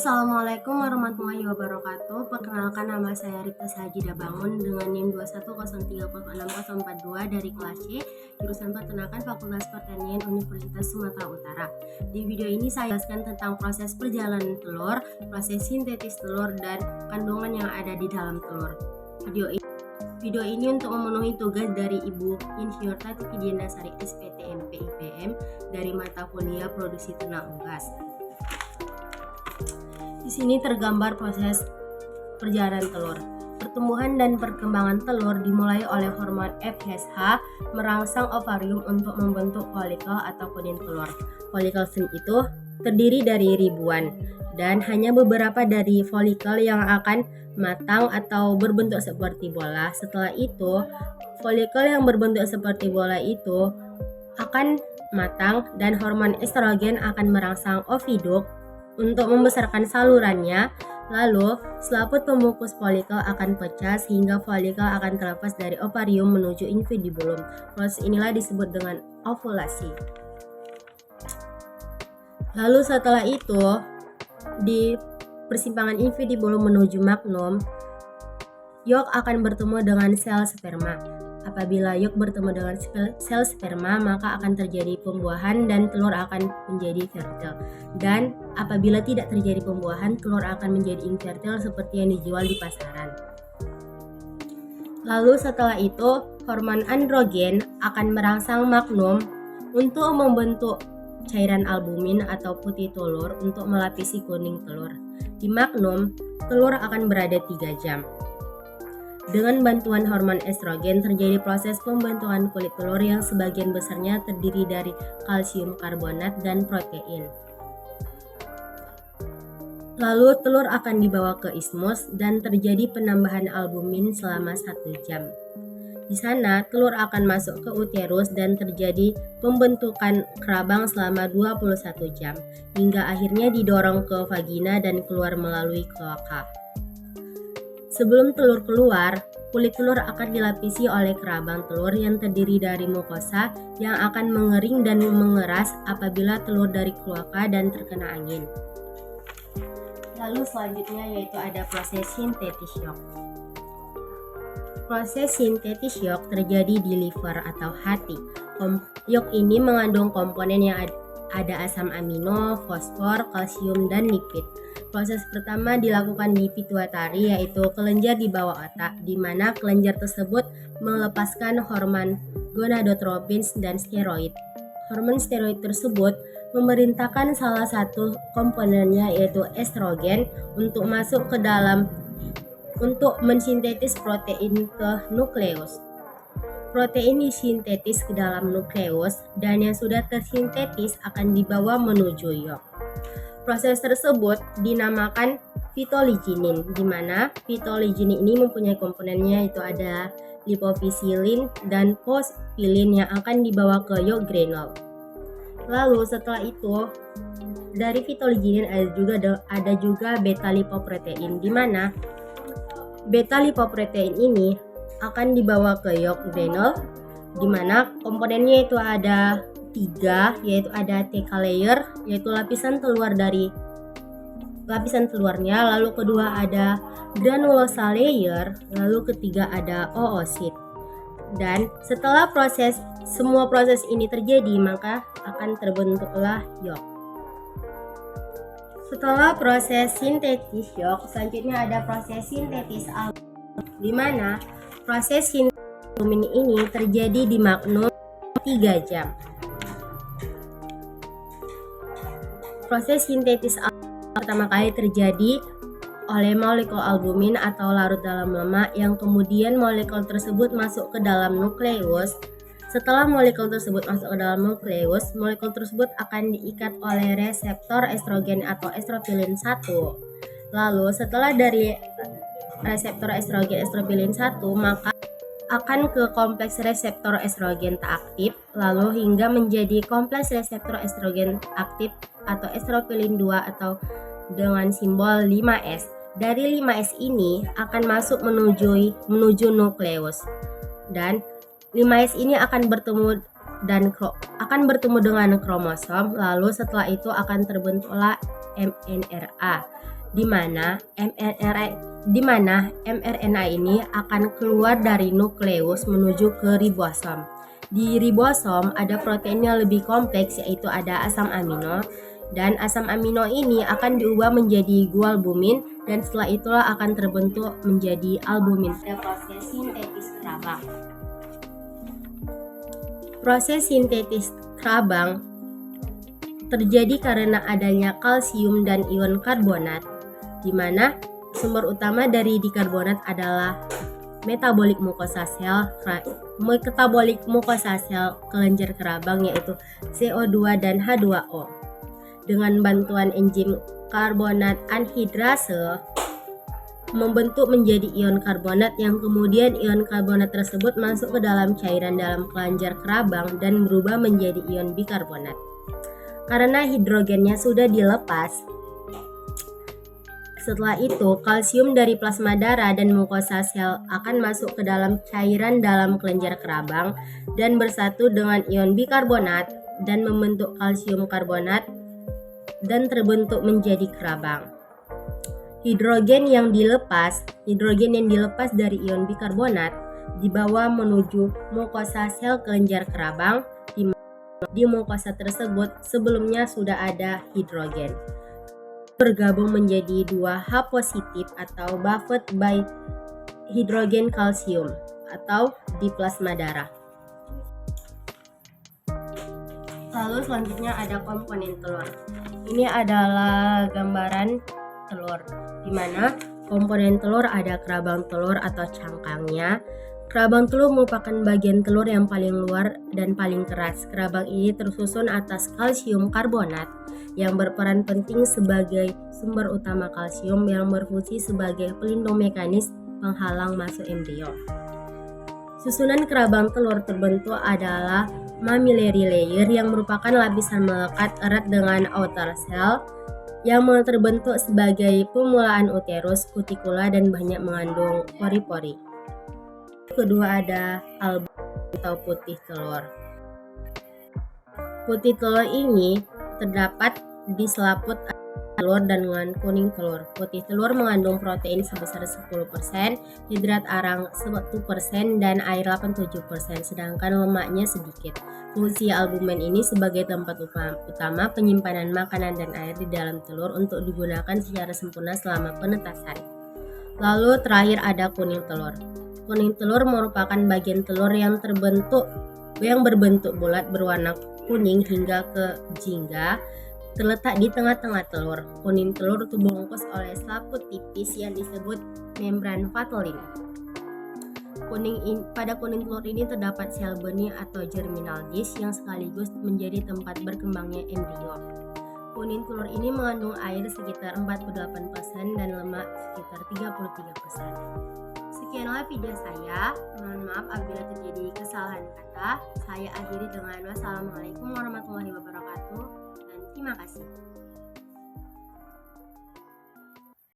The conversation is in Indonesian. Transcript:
Assalamualaikum warahmatullahi wabarakatuh. Perkenalkan, nama saya Rita Sajida Bangun dengan NIM 210306042 dari kelas C, jurusan Peternakan Fakultas Pertanian Universitas Sumatera Utara. Di video ini saya jelaskan tentang proses perjalanan telur, proses sintetis telur, dan kandungan yang ada di dalam telur. Video ini untuk memenuhi tugas dari Ibu Insinyur Tati Fidianasari SPTMP IPM dari mata kuliah Produksi Ternak Unggas. Di sini tergambar proses perjalanan telur. Pertumbuhan dan perkembangan telur dimulai oleh hormon FSH merangsang ovarium untuk membentuk folikel atau kuning telur. Folikel itu terdiri dari ribuan dan hanya beberapa dari folikel yang akan matang atau berbentuk seperti bola. Setelah itu, folikel yang berbentuk seperti bola itu akan matang dan hormon estrogen akan merangsang oviduk untuk membesarkan salurannya. Lalu, selaput pembungkus folikel akan pecah sehingga folikel akan terlepas dari ovarium menuju infundibulum. Proses inilah disebut dengan ovulasi. Lalu setelah itu, di persimpangan infundibulum menuju magnum, yolk akan bertemu dengan sel sperma. Apabila yolk bertemu dengan sel sperma, maka akan terjadi pembuahan dan telur akan menjadi fertil. Dan apabila tidak terjadi pembuahan, telur akan menjadi infertil seperti yang dijual di pasaran. Lalu setelah itu, hormon androgen akan merangsang magnum untuk membentuk cairan albumin atau putih telur untuk melapisi kuning telur. Di magnum, telur akan berada 3 jam. Dengan bantuan hormon estrogen terjadi proses pembentukan kulit telur yang sebagian besarnya terdiri dari kalsium karbonat dan protein. Lalu telur akan dibawa ke isthmus dan terjadi penambahan albumin selama 1 jam. Di sana telur akan masuk ke uterus dan terjadi pembentukan kerabang selama 21 jam hingga akhirnya didorong ke vagina dan keluar melalui kloaka. Sebelum telur keluar, kulit telur akan dilapisi oleh kerabang telur yang terdiri dari mukosa yang akan mengering dan mengeras apabila telur dari kloaka dan terkena angin. Lalu selanjutnya yaitu ada proses sintetis yolk. Proses sintetis yolk terjadi di liver atau hati. Yolk ini mengandung komponen yang ada asam amino, fosfor, kalsium, dan lipid. Proses pertama dilakukan di pituitari, yaitu kelenjar di bawah otak, di mana kelenjar tersebut melepaskan hormon gonadotropin dan steroid. Hormon steroid tersebut memerintahkan salah satu komponennya yaitu estrogen untuk masuk ke dalam untuk mensintetis protein ke nukleus. Protein disintetis ke dalam nukleus dan yang sudah tersintetis akan dibawa menuju yolk. Proses tersebut dinamakan phytolysinin, di mana phytolysinin ini mempunyai komponennya yaitu ada lipopisilin dan phosphilin yang akan dibawa ke yolk granule. Lalu setelah itu dari phytolysinin ada juga beta lipoprotein, di mana beta lipoprotein ini akan dibawa ke yolk granule, di mana komponennya itu ada 3, yaitu ada theca layer, yaitu lapisan telurnya, lalu kedua ada granulosa layer, lalu ketiga ada oosit. Dan setelah semua proses ini terjadi, maka akan terbentuklah yolk. Setelah proses sintetis yolk, selanjutnya ada proses sintetis albumin, di mana proses sintetis albumin ini terjadi di magnum 3 jam. Proses sintetis albumin pertama kali terjadi oleh molekul albumin atau larut dalam lemak yang kemudian molekul tersebut masuk ke dalam nukleus. Setelah molekul tersebut masuk ke dalam nukleus, molekul tersebut akan diikat oleh reseptor estrogen atau estropilin 1. Lalu setelah dari reseptor estropilin 1, maka akan ke kompleks reseptor estrogen tak aktif, lalu hingga menjadi kompleks reseptor estrogen aktif atau estropilin 2 atau dengan simbol 5S. Dari 5S ini akan masuk menuju nukleus. Dan 5S ini akan bertemu dengan kromosom, lalu setelah itu akan terbentuklah mRNA. di mana mRNA ini akan keluar dari nukleus menuju ke ribosom. Di ribosom ada protein yang lebih kompleks, yaitu ada asam amino, dan asam amino ini akan diubah menjadi gualbumin dan setelah itulah akan terbentuk menjadi albumin. Ada proses sintetis kerabang. Proses sintetis kerabang terjadi karena adanya kalsium dan ion karbonat, di mana sumber utama dari dikarbonat adalah metabolik mukosa sel kelenjar kerabang, yaitu CO2 dan H2O. Dengan bantuan enzim karbonat anhidrase membentuk menjadi ion karbonat, yang kemudian ion karbonat tersebut masuk ke dalam cairan dalam kelenjar kerabang dan berubah menjadi ion bikarbonat. Karena hidrogennya sudah dilepas, setelah itu kalsium dari plasma darah dan mukosa sel akan masuk ke dalam cairan dalam kelenjar kerabang dan bersatu dengan ion bikarbonat dan membentuk kalsium karbonat dan terbentuk menjadi kerabang. Hidrogen yang dilepas dari ion bikarbonat dibawa menuju mukosa sel kelenjar kerabang. Di mukosa tersebut sebelumnya sudah ada hidrogen, bergabung menjadi 2H positif atau buffet by hidrogen kalsium atau di plasma darah. Lalu selanjutnya ada komponen telur. Ini adalah gambaran telur, di mana komponen telur ada kerabang telur atau cangkangnya. Kerabang telur merupakan bagian telur yang paling luar dan paling keras. Kerabang ini tersusun atas kalsium karbonat yang berperan penting sebagai sumber utama kalsium yang berfungsi sebagai pelindung mekanis penghalang masuk embrio. Susunan kerabang telur terbentuk adalah mammillary layer yang merupakan lapisan melekat erat dengan outer cell yang terbentuk sebagai permulaan uterus, kutikula, dan banyak mengandung pori-pori. Kedua ada albumin atau putih telur. Putih telur ini terdapat di selaput telur dan dengan kuning telur. Putih telur mengandung protein sebesar 10%, hidrat arang 1%, dan air 87%, sedangkan lemaknya sedikit. Fungsi albumin ini sebagai tempat utama penyimpanan makanan dan air di dalam telur untuk digunakan secara sempurna selama penetasan. Lalu terakhir ada kuning telur. Kuning telur merupakan bagian telur yang berbentuk bulat berwarna kuning hingga ke jingga, terletak di tengah-tengah telur. Kuning telur terbungkus oleh selaput tipis yang disebut membran vitelline. Pada kuning telur ini terdapat sel benih atau germinal disk yang sekaligus menjadi tempat berkembangnya embrio. Kuning telur ini mengandung air sekitar 48% dan lemak sekitar 33%. Sekianlah video saya. Mohon maaf apabila terjadi kesalahan kata. Saya akhiri dengan wassalamualaikum warahmatullahi wabarakatuh dan terima kasih.